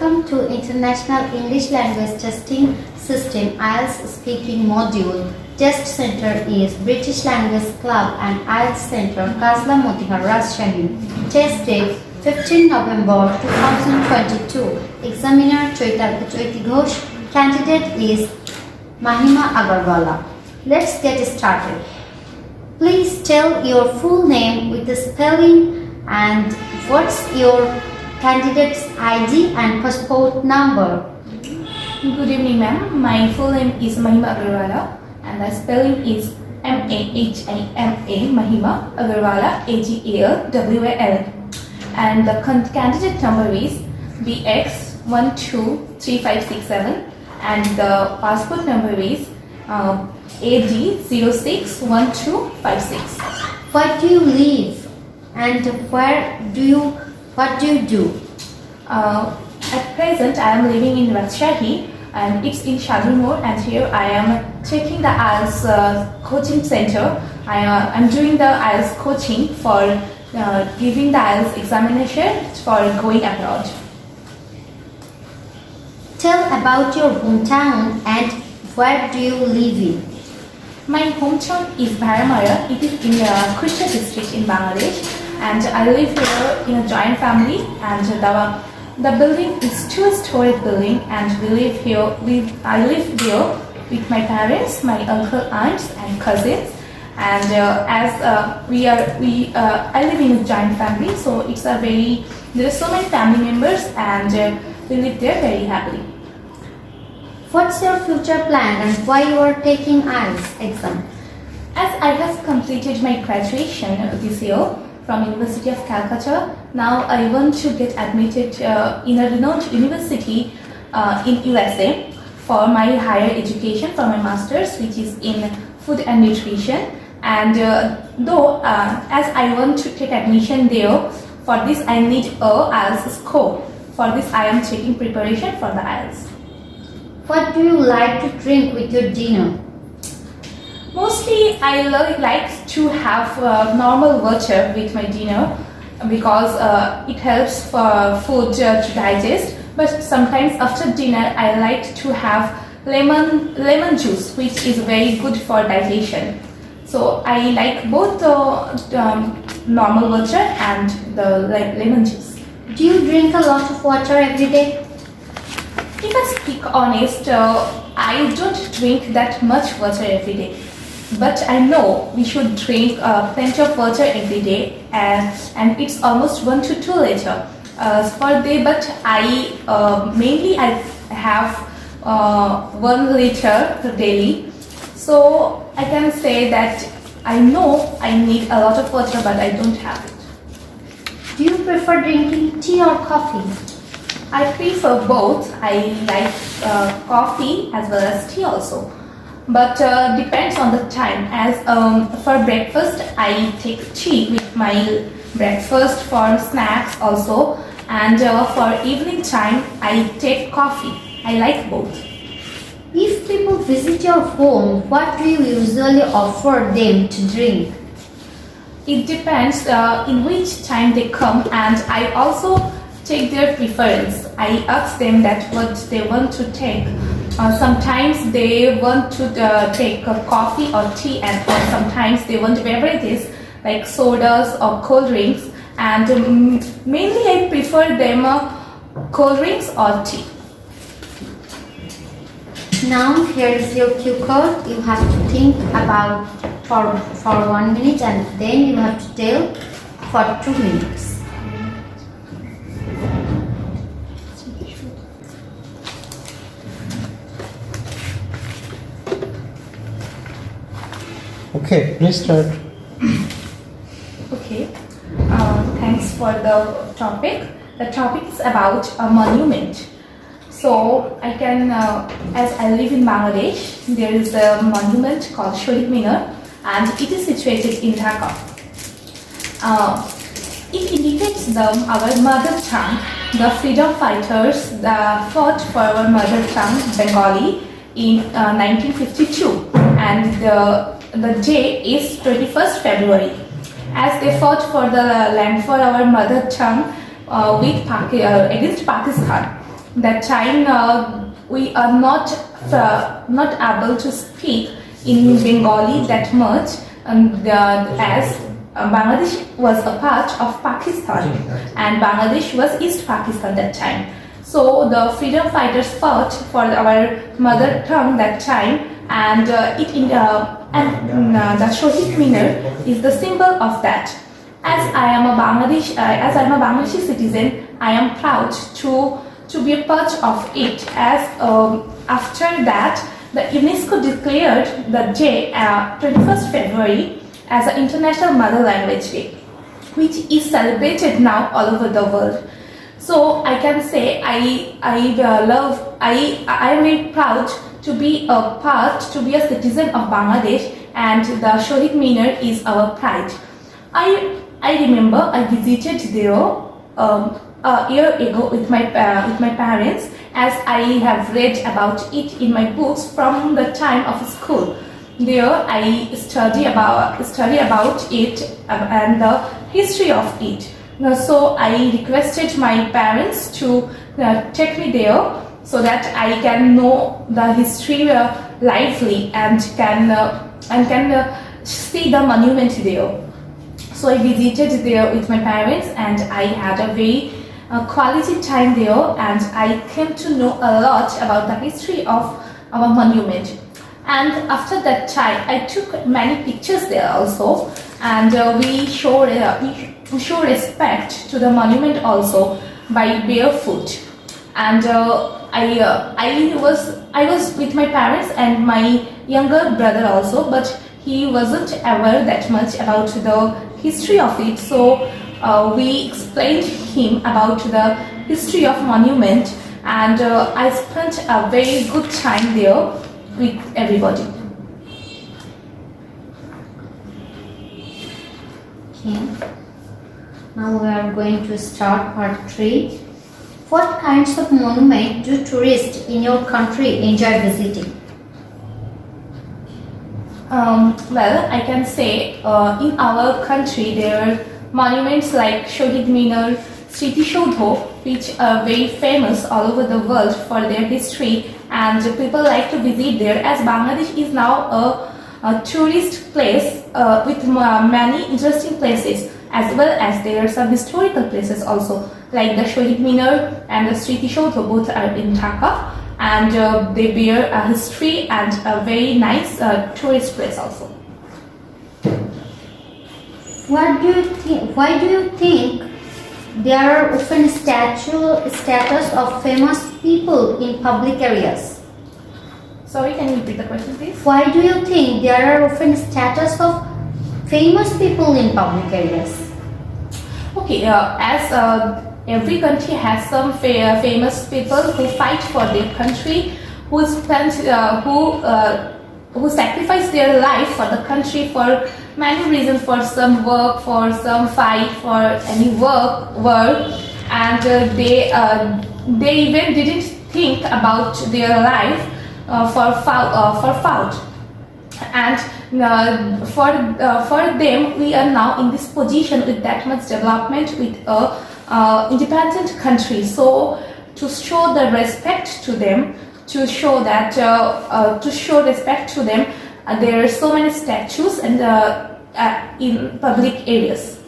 Welcome to International English Language Testing System IELTS Speaking Module. Test Center is British Language Club and IELTS Center, Kazla Motihar, Rajshahi. Test date 15 November 2022. Examiner Choity. Candidate is Mahima. Let's get started. Please tell your full name with the spelling and what's your candidate's ID and passport number. Good evening, ma'am. My full name is Mahima and the spelling is Mahima, Mahima Agarwala, Agalwal. And the candidate number is BX123567 and the passport number is AD061256. Where do you live and what do you do? At present, I am living in Rajshahi and it's in Shadurmoor, and here I am taking the IELTS coaching center. I am doing the IELTS coaching for giving the IELTS examination for going abroad. Tell about your hometown and where do you live in? My hometown is Bharamara. It is in Coity district in Bangladesh, and I live here in a joint family, and the building is two-story building, and I live here with my parents, my uncle, aunts, and cousins. And I live in a joint family, so there are so many family members, and we live there very happily. What's your future plan and why you are taking IELTS exam? As I have completed my graduation this year from University of Calcutta, now I want to get admitted in a renowned university in USA for my higher education, for my master's, which is in food and nutrition. And as I want to take admission there, for this I need a IELTS score. For this I am taking preparation for the IELTS. What do you like to drink with your dinner? Mostly I like to have normal water with my dinner because it helps for food to digest. But sometimes after dinner I like to have lemon juice, which is very good for digestion. So I like both the normal water and the lemon juice. Do you drink a lot of water every day? If I speak honest, I don't drink that much water every day. But I know we should drink plenty of water every day, and it's almost 1 to 2 liters per day. But I have 1 liter daily. So I can say that I know I need a lot of water, but I don't have it. Do you prefer drinking tea or coffee? I prefer both. I like coffee as well as tea also. But depends on the time. As for breakfast, I take tea with my breakfast, for snacks also. And for evening time, I take coffee. I like both. If people visit your home, what do you usually offer them to drink? It depends in which time they come, and I also take their preference. I ask them that what they want to take. Sometimes they want to take coffee or tea, and sometimes they want beverages like sodas or cold drinks. And mainly I prefer them cold drinks or tea. Now here is your cue card. You have to think about for 1 minute, and then you have to tell for 2 minutes. Okay, please start. Okay, thanks for the topic. The topic is about a monument. So I can, as I live in Bangladesh, there is a monument called Shohid Minar, and it is situated in Dhaka. It indicates our mother tongue. The freedom fighters fought for our mother tongue, Bengali, in 1952, and the day is 21st February. As they fought for the land for our mother tongue against Pakistan. that time we are not able to speak in Bengali that much, as Bangladesh was a part of Pakistan and Bangladesh was East Pakistan that time. So the freedom fighters fought for our mother tongue that time, and the Choity Minar is the symbol of that. As I am a Bangladeshi citizen, I am proud to be a part of it. As after that, the UNESCO declared the day 21st February as an International Mother Language Day, which is celebrated now all over the world. So I can say I am very proud to be a citizen of Bangladesh, and the Choity Minar is our pride. I remember I visited there a year ago with my parents, as I have read about it in my books from the time of school. There I study about it and the history of it. So I requested my parents to take me there so that I can know the history lively and can see the monument there. So I visited there with my parents, and I had a very quality time there, and I came to know a lot about the history of our monument. And after that time, I took many pictures there also, and we show respect to the monument also by barefoot. And I was with my parents and my younger brother also, but he wasn't aware that much about the history of it. So we explained him about the history of monument, and I spent a very good time there with everybody. Okay. Now we are going to start part 3. What kinds of monument do tourists in your country enjoy visiting? Well, I can say in our country there are monuments like Shohid Minar, Sriti Shodho, which are very famous all over the world for their history, and people like to visit there, as Bangladesh is now a tourist place with many interesting places, as well as there are some historical places also, like the Shohid Minar and the Sriti Shodho, both are in Dhaka, and they bear a history and a very nice tourist place also. Why do you think there are often status of famous people in public areas? Sorry, can you repeat the question, please? Why do you think there are often status of famous people in public areas? Okay, as every country has some famous people who fight for their country, who sacrifice their life for the country for many reasons, for some work, for some fight, for any work, and they even didn't think about their life for fault. And for them, we are now in this position with that much development, with a independent country. So to show the respect to them, to show respect to them, there are so many statues and in public areas.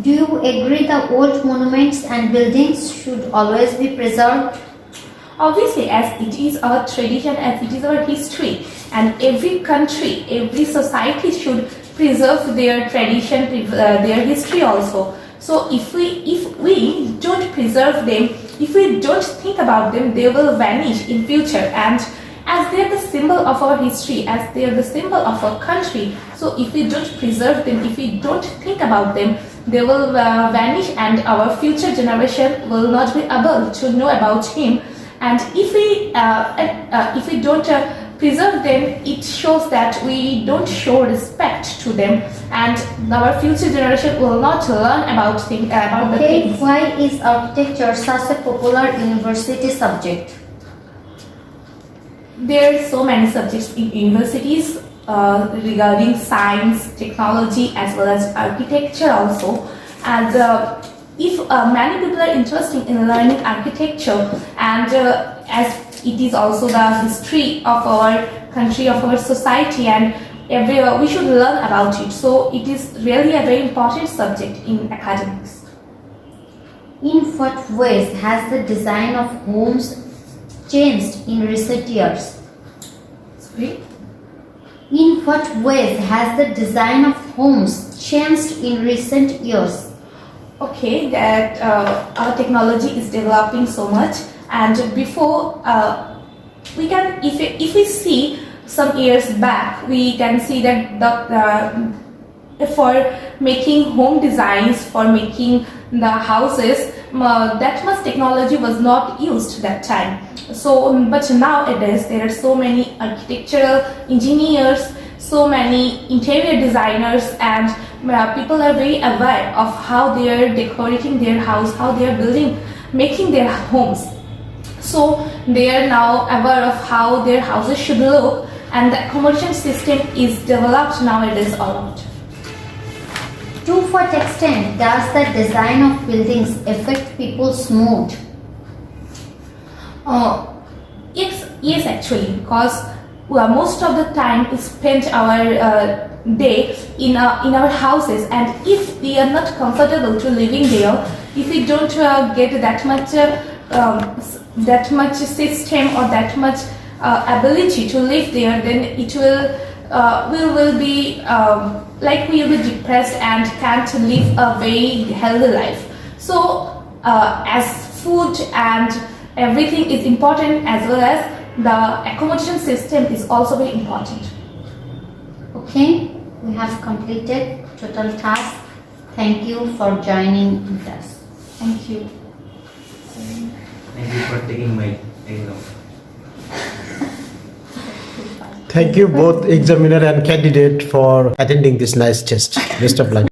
Do you agree the old monuments and buildings should always be preserved? Obviously, as it is our tradition, as it is our history, and every country, every society should preserve their tradition, their history also. So if we don't preserve them, if we don't think about them, they will vanish in future. And as they are the symbol of our history, as they are the symbol of our country, so if we don't preserve them, if we don't think about them, they will vanish, and our future generation will not be able to know about him. And if we don't preserve them, it shows that we don't show respect to them, and our future generation will not learn about the things. Why is architecture such a popular university subject? There are so many subjects in universities regarding science, technology, as well as architecture also. And if many people are interested in learning architecture, and as it is also the history of our country, of our society, and we should learn about it. So it is really a very important subject in academics. In what ways has the design of homes changed in recent years? Sorry? In what ways has the design of homes changed in recent years? Okay, that our technology is developing so much, and before we can, if we see some years back, we can see that for making home designs, for making the houses, that much technology was not used that time. So, but nowadays there are so many architectural engineers, so many interior designers, and people are very aware of how they are decorating their house, how they are making their homes. So they are now aware of how their houses should look, and the accommodation system is developed nowadays a lot. To what extent does the design of buildings affect people's mood? Yes, actually, because most of the time we spend our day in our houses, and if we are not comfortable to living there, if we don't get that much system or that much ability to live there, then it will be like we will be depressed and can't live a very healthy life. So as food and everything is important, as well as the accommodation system is also very important. Okay, we have completed total task. Thank you for joining us. Thank you. Thank you for taking my exam. Thank you both examiner and candidate for attending this nice test. Best of luck.